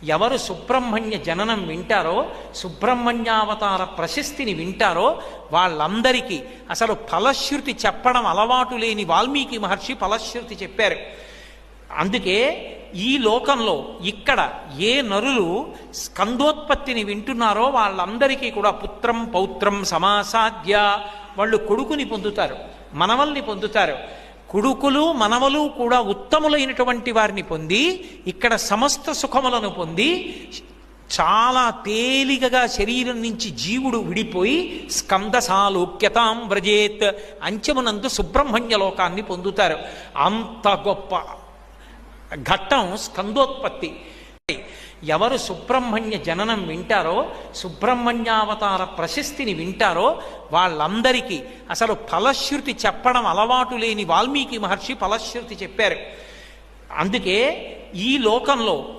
ఎవరు సుబ్రహ్మణ్య జననం వింటారో, సుబ్రహ్మణ్యావతార ప్రశస్తిని వింటారో వాళ్ళందరికీ అసలు ఫలశ్రుతి చెప్పడం అలవాటు లేని వాల్మీకి మహర్షి ఫలశ్రుతి చెప్పారు. అందుకే ఈ లోకంలో ఇక్కడ ఏ నరులు స్కందోత్పత్తిని వింటున్నారో వాళ్ళందరికీ కూడా పుత్రం పౌత్రం సమాసాద్య, వాళ్ళు కొడుకుని పొందుతారు, మనవల్ని పొందుతారు. కొడుకులు మనవలు కూడా ఉత్తములైనటువంటి వారిని పొంది ఇక్కడ సమస్త సుఖములను పొంది చాలా తేలికగా శరీరం నుంచి జీవుడు విడిపోయి స్కందసాలోక్యతాం వ్రజేత్, అంచెమునందు సుబ్రహ్మణ్య లోకాన్ని పొందుతారు. అంత గొప్ప ఘట్టం స్కందోత్పత్తి. ఎవరు సుబ్రహ్మణ్య జననం వింటారో, సుబ్రహ్మణ్యావతార ప్రశస్తిని వింటారో వాళ్ళందరికీ అసలు ఫలశ్రుతి చెప్పడం అలవాటు లేని వాల్మీకి మహర్షి ఫలశ్రుతి చెప్పారు. అందుకే ఈ లోకంలో